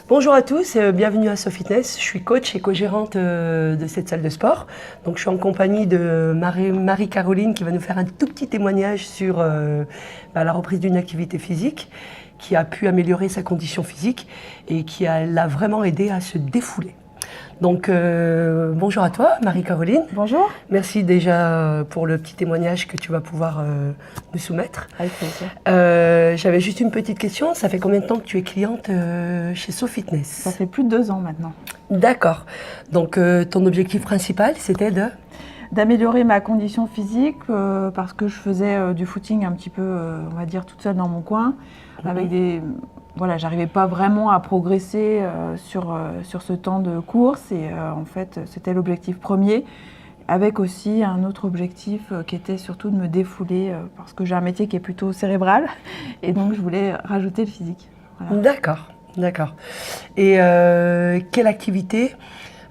Bonjour à tous, bienvenue à SoFitness. Je suis coach et co-gérante de cette salle de sport. Donc, je suis en compagnie de Marie-Caroline qui va nous faire un tout petit témoignage sur la reprise d'une activité physique qui a pu améliorer sa condition physique et qui l'a vraiment aidé à se défouler. Donc, bonjour à toi, Marie-Caroline. Bonjour. Merci déjà pour le petit témoignage que tu vas pouvoir nous soumettre. Avec plaisir. J'avais juste une petite question. Ça fait combien de temps que tu es cliente chez SoFitness? Ça fait plus de 2 ans maintenant. D'accord. Donc, ton objectif principal, c'était d'améliorer ma condition physique parce que je faisais du footing un petit peu, on va dire, toute seule dans mon coin, avec des... Voilà, j'arrivais pas vraiment à progresser sur ce temps de course et en fait, c'était l'objectif premier, avec aussi un autre objectif qui était surtout de me défouler parce que j'ai un métier qui est plutôt cérébral et donc je voulais rajouter le physique. Voilà. D'accord, d'accord. Et quelle activité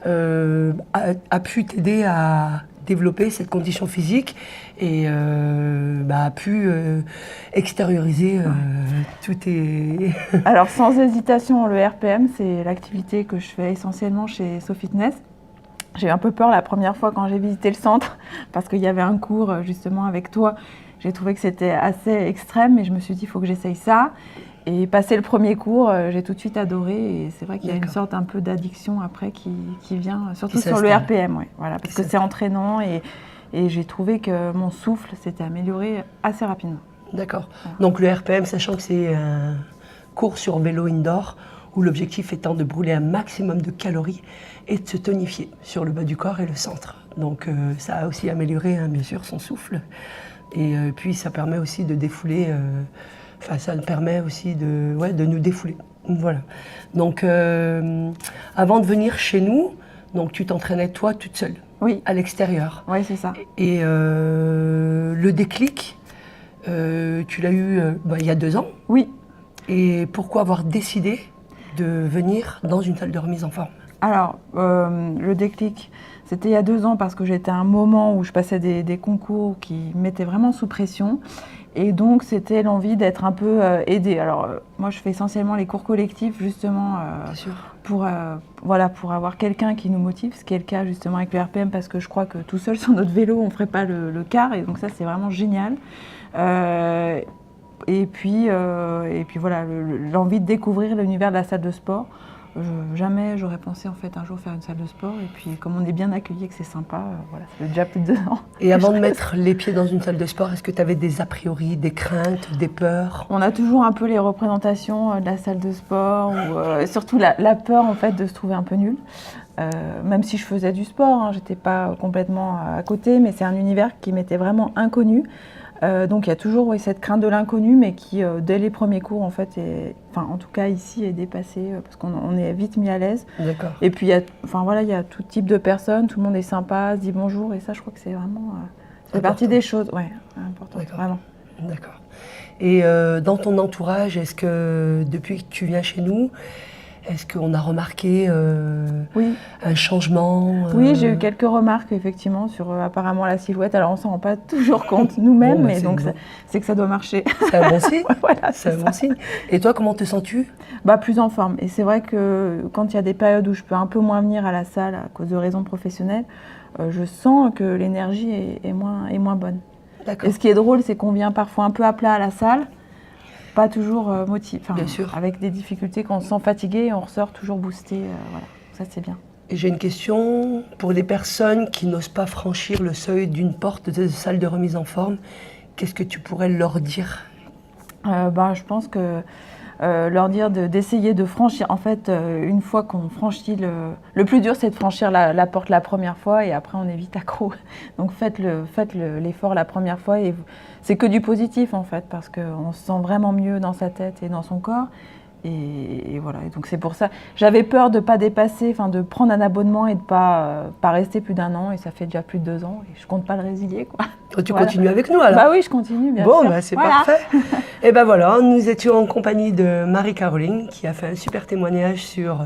a pu t'aider à développer cette condition physique et a pu extérioriser tout tes... Alors sans hésitation, le RPM, c'est l'activité que je fais essentiellement chez SoFitness. J'ai eu un peu peur la première fois quand j'ai visité le centre parce qu'il y avait un cours justement avec toi. J'ai trouvé que c'était assez extrême, mais je me suis dit il faut que j'essaye ça. Et passé le premier cours, j'ai tout de suite adoré et c'est vrai qu'il y a une sorte un peu d'addiction après qui vient, surtout sur le RPM, ouais, voilà, parce que c'est entraînant et j'ai trouvé que mon souffle s'était amélioré assez rapidement. D'accord. Voilà. Donc le RPM, sachant que c'est un cours sur vélo indoor où l'objectif étant de brûler un maximum de calories et de se tonifier sur le bas du corps et le centre. Donc ça a aussi amélioré bien sûr son souffle et puis ça permet aussi de défouler... ça permet aussi de nous défouler. Voilà. Donc, avant de venir chez nous, donc tu t'entraînais toi toute seule, oui, à l'extérieur. Oui, c'est ça. Et le déclic, tu l'as eu il y a 2 ans. Oui. Et pourquoi avoir décidé de venir dans une salle de remise en forme? Alors, le déclic, c'était il y a 2 ans parce que j'étais à un moment où je passais des concours qui me mettaient vraiment sous pression. Et donc, c'était l'envie d'être un peu aidée. Alors, moi, je fais essentiellement les cours collectifs, justement, pour avoir quelqu'un qui nous motive, ce qui est le cas, justement, avec le RPM, parce que je crois que tout seul, sur notre vélo, on ne ferait pas le quart. Et donc, ça, c'est vraiment génial. Et puis voilà, l'envie de découvrir l'univers de la salle de sport. Jamais j'aurais pensé en fait un jour faire une salle de sport et puis comme on est bien accueilli et que c'est sympa, voilà, ça fait déjà plus de 2 ans. Et avant de mettre les pieds dans une salle de sport, est-ce que tu avais des a priori, des craintes, des peurs? On a toujours un peu les représentations de la salle de sport, ou surtout la peur en fait de se trouver un peu nul. Même si je faisais du sport, hein, j'étais pas complètement à côté, mais c'est un univers qui m'était vraiment inconnu. Donc il y a toujours cette crainte de l'inconnu, mais qui dès les premiers cours en fait, en tout cas ici, est dépassée parce qu'on est vite mis à l'aise. D'accord. Et puis il y a tout type de personnes, tout le monde est sympa, se dit bonjour et ça je crois que c'est vraiment c'est partie des choses, ouais, important, vraiment. D'accord. Et dans ton entourage, est-ce que depuis que tu viens chez nous, est-ce qu'on a remarqué oui, un changement Oui, j'ai eu quelques remarques effectivement sur apparemment la silhouette. Alors on s'en rend pas toujours compte nous-mêmes, mais donc c'est que ça doit marcher. C'est un bon signe. Voilà, c'est un bon signe. Et toi, comment te sens-tu? Plus en forme. Et c'est vrai que quand il y a des périodes où je peux un peu moins venir à la salle à cause de raisons professionnelles, je sens que l'énergie est moins bonne. Et ce qui est drôle, c'est qu'on vient parfois un peu à plat à la salle. Pas toujours motivé, avec des difficultés, quand on se sent fatigué, on ressort toujours boosté, voilà, ça c'est bien. Et j'ai une question pour les personnes qui n'osent pas franchir le seuil d'une porte de salle de remise en forme, qu'est-ce que tu pourrais leur dire? Je pense que leur dire d'essayer de franchir, en fait, une fois qu'on franchit, le plus dur c'est de franchir la porte la première fois et après on est vite accro. Donc faites l'effort la première fois et c'est que du positif en fait parce qu'on se sent vraiment mieux dans sa tête et dans son corps. Et voilà, et donc c'est pour ça. J'avais peur de ne pas dépasser, de prendre un abonnement et de pas rester plus d'1 an et ça fait déjà plus de 2 ans et je compte pas le résilier quoi. Tu continues avec nous alors? Oui, je continue bien sûr. Bon, c'est parfait. Et voilà, nous étions en compagnie de Marie-Caroline qui a fait un super témoignage sur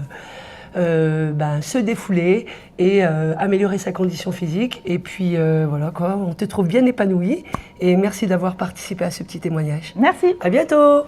se défouler et améliorer sa condition physique. Et puis voilà quoi, on te trouve bien épanouie et merci d'avoir participé à ce petit témoignage. Merci. À bientôt.